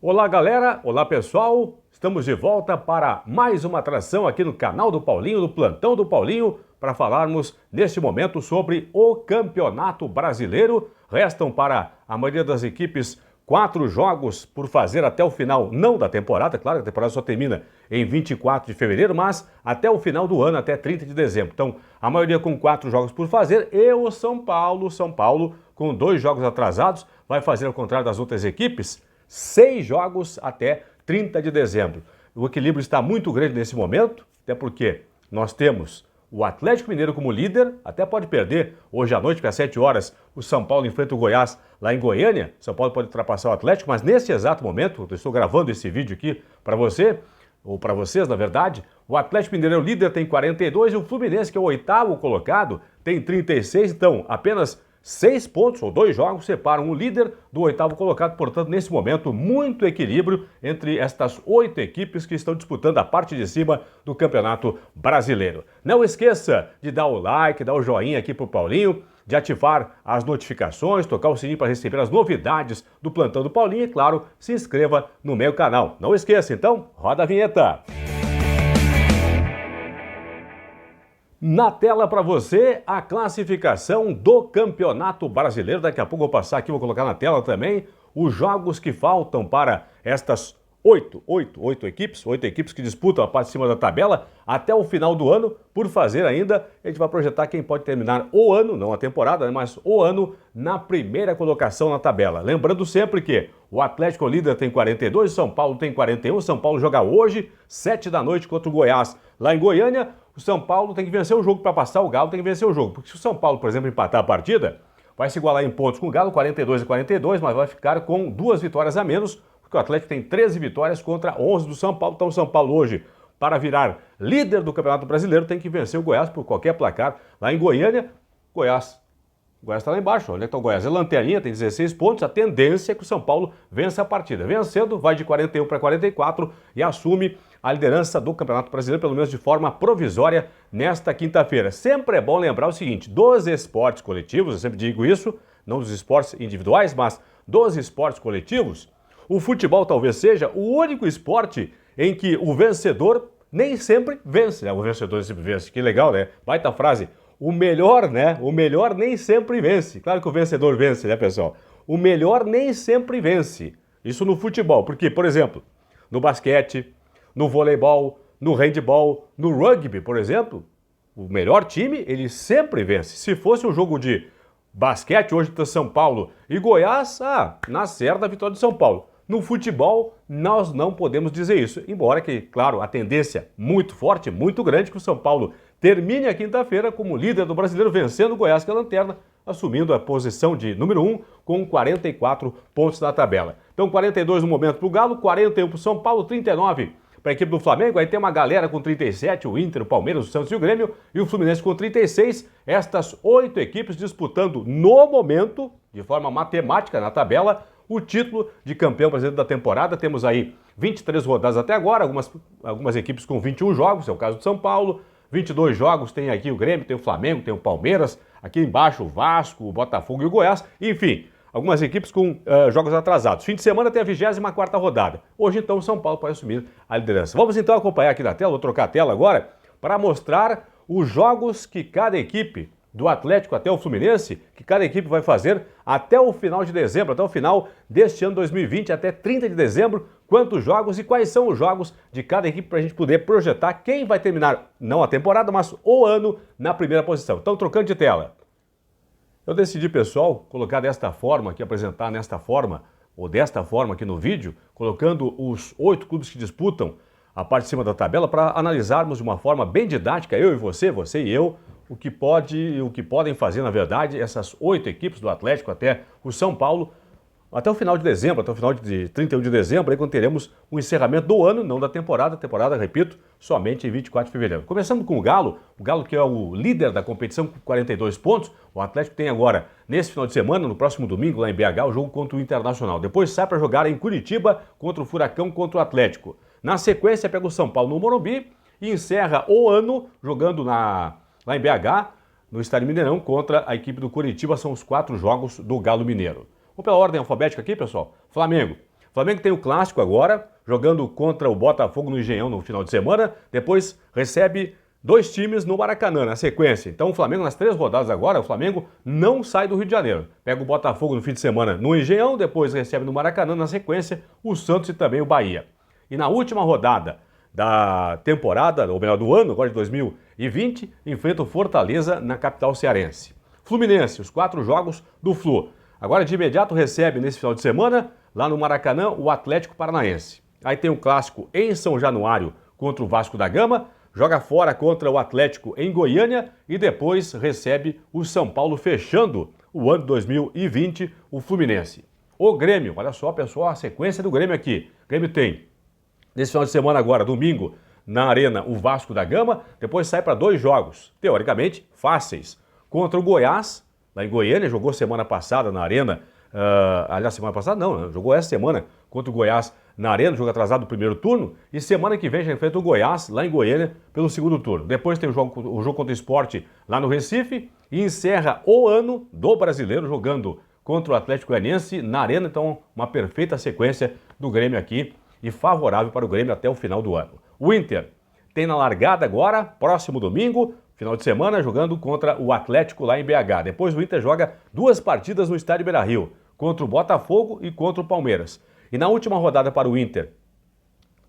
Olá galera, olá pessoal, estamos de volta para mais uma atração aqui no canal do Paulinho, do Plantão do Paulinho, para falarmos neste momento sobre o Campeonato Brasileiro. Restam para a maioria das equipes 4 jogos por fazer até o final, não da temporada, claro, a temporada só termina em 24 de fevereiro, mas até o final do ano, até 30 de dezembro. Então, a maioria com 4 jogos por fazer e o São Paulo com 2 jogos atrasados, vai fazer ao contrário das outras equipes, 6 jogos até 30 de dezembro. O equilíbrio está muito grande nesse momento, até porque nós temos o Atlético Mineiro como líder, até pode perder hoje à noite, porque às 7 horas o São Paulo enfrenta o Goiás lá em Goiânia. São Paulo pode ultrapassar o Atlético, mas nesse exato momento, eu estou gravando esse vídeo aqui para você, ou para vocês, na verdade, o Atlético Mineiro é o líder, tem 42, e o Fluminense, que é o 8º colocado, tem 36, então apenas 6 pontos ou 2 jogos separam o líder do 8º colocado, portanto, nesse momento, muito equilíbrio entre estas 8 equipes que estão disputando a parte de cima do Campeonato Brasileiro. Não esqueça de dar o like, dar o joinha aqui pro Paulinho, de ativar as notificações, tocar o sininho para receber as novidades do Plantão do Paulinho e, claro, se inscreva no meu canal. Não esqueça, então, roda a vinheta! Na tela para você, a classificação do Campeonato Brasileiro. Daqui a pouco eu vou passar aqui, vou colocar na tela também os jogos que faltam para estas 8 equipes que disputam a parte de cima da tabela até o final do ano. Por fazer ainda, a gente vai projetar quem pode terminar o ano, não a temporada, mas o ano na primeira colocação na tabela. Lembrando sempre que o Atlético líder tem 42, São Paulo tem 41, São Paulo joga hoje, 7 da noite contra o Goiás lá em Goiânia. O São Paulo tem que vencer o jogo para passar, o Galo tem que vencer o jogo, porque se o São Paulo, por exemplo, empatar a partida, vai se igualar em pontos com o Galo, 42-42, mas vai ficar com 2 vitórias a menos, porque o Atlético tem 13 vitórias contra 11 do São Paulo. Então o São Paulo hoje, para virar líder do Campeonato Brasileiro, tem que vencer o Goiás por qualquer placar lá em Goiânia. Goiás está lá embaixo, onde é que está o Goiás? É lanterninha, tem 16 pontos, a tendência é que o São Paulo vença a partida. Vencendo, vai de 41 para 44 e assume a liderança do Campeonato Brasileiro, pelo menos de forma provisória, nesta quinta-feira. Sempre é bom lembrar o seguinte, dos esportes coletivos, eu sempre digo isso, não dos esportes individuais, mas dos esportes coletivos, o futebol talvez seja o único esporte em que o vencedor nem sempre vence, né? O vencedor sempre vence, que legal, né? Baita frase. O melhor, né? O melhor nem sempre vence. Claro que o vencedor vence, né, pessoal? O melhor nem sempre vence. Isso no futebol, porque, por exemplo, no basquete, no voleibol, no handebol, no rugby, por exemplo, o melhor time, ele sempre vence. Se fosse um jogo de basquete, hoje está São Paulo e Goiás, na certa a vitória de São Paulo. No futebol, nós não podemos dizer isso, embora que, claro, a tendência muito forte, muito grande, que o São Paulo termine a quinta-feira como líder do Brasileiro, vencendo o Goiás, que é a lanterna, assumindo a posição de número 1 com 44 pontos na tabela. Então, 42 no momento para o Galo, 41 para o São Paulo, 39 para a equipe do Flamengo. Aí tem uma galera com 37, o Inter, o Palmeiras, o Santos e o Grêmio, e o Fluminense com 36. Estas 8 equipes disputando no momento, de forma matemática na tabela, o título de campeão brasileiro da temporada. Temos aí 23 rodadas até agora, algumas equipes com 21 jogos, é o caso do São Paulo. 22 jogos, tem aqui o Grêmio, tem o Flamengo, tem o Palmeiras, aqui embaixo o Vasco, o Botafogo e o Goiás, enfim, algumas equipes com jogos atrasados. Fim de semana tem a 24ª rodada. Hoje, então, o São Paulo pode assumir a liderança. Vamos, então, acompanhar aqui na tela, vou trocar a tela agora, para mostrar os jogos que cada equipe, do Atlético até o Fluminense, que cada equipe vai fazer até o final de dezembro, até o final deste ano 2020, até 30 de dezembro, quantos jogos e quais são os jogos de cada equipe para a gente poder projetar quem vai terminar, não a temporada, mas o ano na primeira posição. Então, trocando de tela. Eu decidi, pessoal, colocar desta forma aqui, apresentar nesta forma, ou desta forma aqui no vídeo, colocando os 8 clubes que disputam a parte de cima da tabela para analisarmos de uma forma bem didática, eu e você e eu, o que podem fazer, na verdade, essas 8 equipes do Atlético até o São Paulo, até o final de dezembro, até o final de 31 de dezembro, aí quando teremos o encerramento do ano, não da temporada, repito, somente em 24 de fevereiro. Começando com o Galo que é o líder da competição com 42 pontos, o Atlético tem agora, nesse final de semana, no próximo domingo, lá em BH, o jogo contra o Internacional. Depois sai para jogar em Curitiba contra o Furacão, contra o Atlético. Na sequência, pega o São Paulo no Morumbi e encerra o ano jogando lá em BH, no Estádio Mineirão, contra a equipe do Curitiba. São os 4 jogos do Galo Mineiro. Vamos pela ordem alfabética aqui, pessoal. Flamengo. Flamengo tem o clássico agora, jogando contra o Botafogo no Engenhão no final de semana, depois recebe 2 times no Maracanã, na sequência. Então o Flamengo, nas 3 rodadas agora, o Flamengo não sai do Rio de Janeiro. Pega o Botafogo no fim de semana no Engenhão, depois recebe no Maracanã, na sequência, o Santos e também o Bahia. E na última rodada da temporada, ou melhor, do ano, agora de 2020, enfrenta o Fortaleza na capital cearense. Fluminense, os 4 jogos do Flu. Agora de imediato recebe nesse final de semana, lá no Maracanã, o Atlético Paranaense. Aí tem o clássico em São Januário contra o Vasco da Gama, joga fora contra o Atlético em Goiânia e depois recebe o São Paulo fechando o ano 2020, o Fluminense. O Grêmio, olha só pessoal, a sequência do Grêmio aqui. O Grêmio tem, nesse final de semana agora, domingo, na Arena, o Vasco da Gama, depois sai para 2 jogos, teoricamente fáceis, contra o Goiás, lá em Goiânia, jogou semana passada na Arena, aliás, semana passada não, jogou essa semana contra o Goiás na Arena, jogo atrasado do primeiro turno, e semana que vem já enfrenta o Goiás, lá em Goiânia, pelo segundo turno. Depois tem o jogo contra o Sport lá no Recife, e encerra o ano do Brasileiro jogando contra o Atlético Goianiense na Arena, então uma perfeita sequência do Grêmio aqui, e favorável para o Grêmio até o final do ano. O Inter tem na largada agora, próximo domingo, final de semana, jogando contra o Atlético lá em BH. Depois o Inter joga 2 partidas no estádio Beira-Rio, contra o Botafogo e contra o Palmeiras. E na última rodada para o Inter,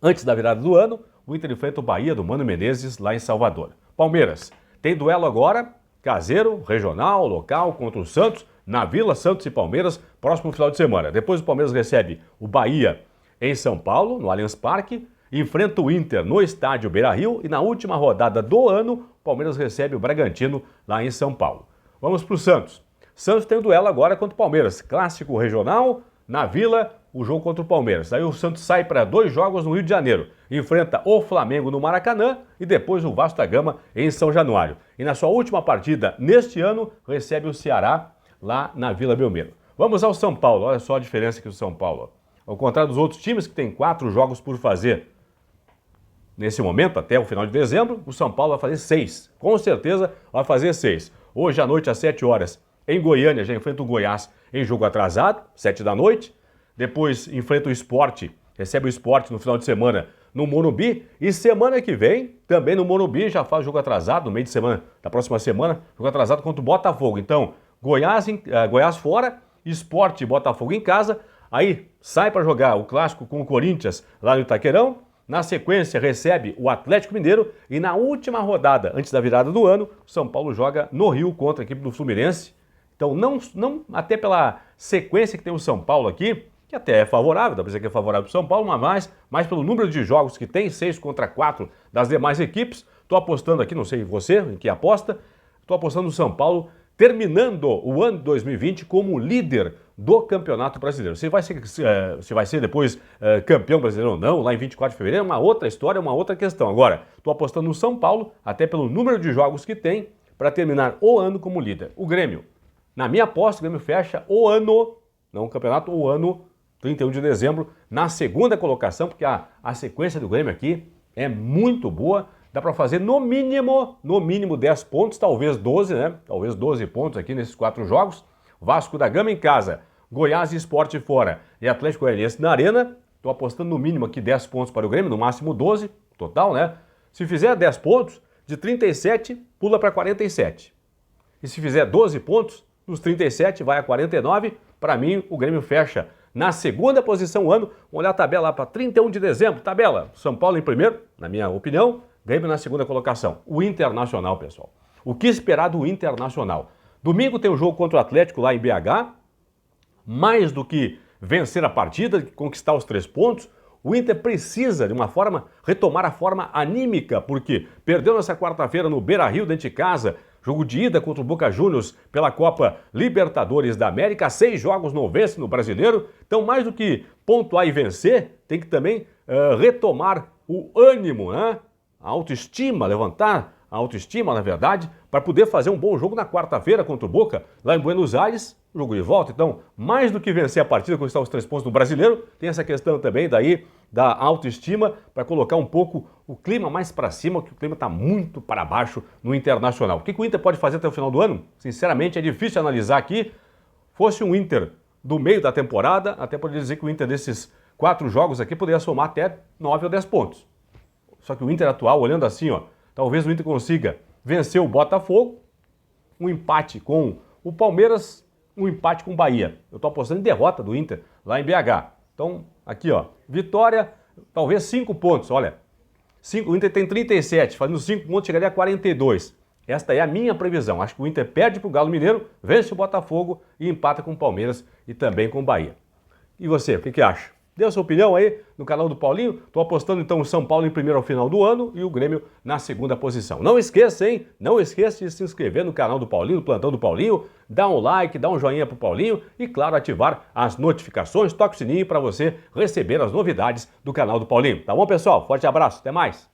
antes da virada do ano, o Inter enfrenta o Bahia do Mano Menezes lá em Salvador. Palmeiras tem duelo agora, caseiro, regional, local, contra o Santos, na Vila, Santos e Palmeiras, próximo final de semana. Depois o Palmeiras recebe o Bahia em São Paulo, no Allianz Parque, enfrenta o Inter no estádio Beira-Rio e na última rodada do ano, o Palmeiras recebe o Bragantino lá em São Paulo. Vamos para o Santos. Santos tem um duelo agora contra o Palmeiras, clássico regional, na Vila, o jogo contra o Palmeiras. Aí o Santos sai para 2 jogos no Rio de Janeiro, enfrenta o Flamengo no Maracanã e depois o Vasco da Gama em São Januário. E na sua última partida neste ano, recebe o Ceará lá na Vila Belmiro. Vamos ao São Paulo, olha só a diferença aqui do São Paulo. Ao contrário dos outros times que tem 4 jogos por fazer, nesse momento, até o final de dezembro, o São Paulo vai fazer 6. Com certeza vai fazer 6. Hoje à noite, às 7 horas, em Goiânia, já enfrenta o Goiás em jogo atrasado, 7 da noite. Depois enfrenta o Sport, recebe o Sport no final de semana no Morumbi. E semana que vem, também no Morumbi, já faz jogo atrasado, no meio de semana da próxima semana, jogo atrasado contra o Botafogo. Então, Goiás fora, Sport e Botafogo em casa. Aí sai para jogar o clássico com o Corinthians lá no Itaquerão. Na sequência, recebe o Atlético Mineiro e na última rodada, antes da virada do ano, o São Paulo joga no Rio contra a equipe do Fluminense. Então, não até pela sequência que tem o São Paulo aqui, que até é favorável, dá para dizer que é favorável para o São Paulo, mas mais pelo número de jogos que tem, 6 contra 4 das demais equipes. Estou apostando aqui, não sei você, em que aposta, estou apostando no São Paulo terminando o ano de 2020 como líder do Campeonato Brasileiro. Se vai ser depois campeão brasileiro ou não, lá em 24 de fevereiro, é uma outra história, uma outra questão. Agora, estou apostando no São Paulo, até pelo número de jogos que tem, para terminar o ano como líder. O Grêmio, na minha aposta, o Grêmio fecha o ano, não o campeonato, o ano 31 de dezembro, na segunda colocação, porque a sequência do Grêmio aqui é muito boa. Dá para fazer no mínimo 10 pontos, talvez 12, né? Talvez 12 pontos aqui nesses 4 jogos. Vasco da Gama em casa, Goiás e Sport fora e Atlético Goianiense na Arena. Estou apostando no mínimo aqui 10 pontos para o Grêmio, no máximo 12, total, né? Se fizer 10 pontos, de 37 pula para 47. E se fizer 12 pontos, dos 37 vai a 49. Para mim, o Grêmio fecha na segunda posição o ano. Vamos olhar a tabela lá para 31 de dezembro. Tabela, São Paulo em primeiro, na minha opinião. Grêmio na segunda colocação. O Internacional, pessoal. O que esperar do Internacional? Domingo tem o jogo contra o Atlético lá em BH. Mais do que vencer a partida, conquistar os 3 pontos, o Inter precisa, de uma forma, retomar a forma anímica, porque perdeu nessa quarta-feira no Beira-Rio, dentro de casa, jogo de ida contra o Boca Juniors pela Copa Libertadores da América, 6 jogos não vence no Brasileiro. Então, mais do que pontuar e vencer, tem que também retomar o ânimo, né? A autoestima, levantar a autoestima, na verdade, para poder fazer um bom jogo na quarta-feira contra o Boca, lá em Buenos Aires, jogo de volta. Então, mais do que vencer a partida, conquistar os 3 pontos no Brasileiro, tem essa questão também daí da autoestima, para colocar um pouco o clima mais para cima, que o clima está muito para baixo no Internacional. O que o Inter pode fazer até o final do ano? Sinceramente, é difícil analisar aqui. Fosse um Inter do meio da temporada, até poderia dizer que o Inter desses 4 jogos aqui poderia somar até 9 ou 10 pontos. Só que o Inter atual, olhando assim, ó, talvez o Inter consiga vencer o Botafogo, um empate com o Palmeiras, um empate com o Bahia. Eu estou apostando em derrota do Inter lá em BH. Então, aqui, ó, vitória, talvez 5 pontos, olha. O Inter tem 37, fazendo 5 pontos chegaria a 42. Esta é a minha previsão. Acho que o Inter perde para o Galo Mineiro, vence o Botafogo e empata com o Palmeiras e também com o Bahia. E você, o que acha? Dê a sua opinião aí no canal do Paulinho. Estou apostando então o São Paulo em primeiro ao final do ano e o Grêmio na segunda posição. Não esqueça, hein? Não esqueça de se inscrever no canal do Paulinho, do Plantão do Paulinho, dar um like, dar um joinha pro Paulinho e, claro, ativar as notificações, toque o sininho para você receber as novidades do canal do Paulinho. Tá bom, pessoal? Forte abraço, até mais!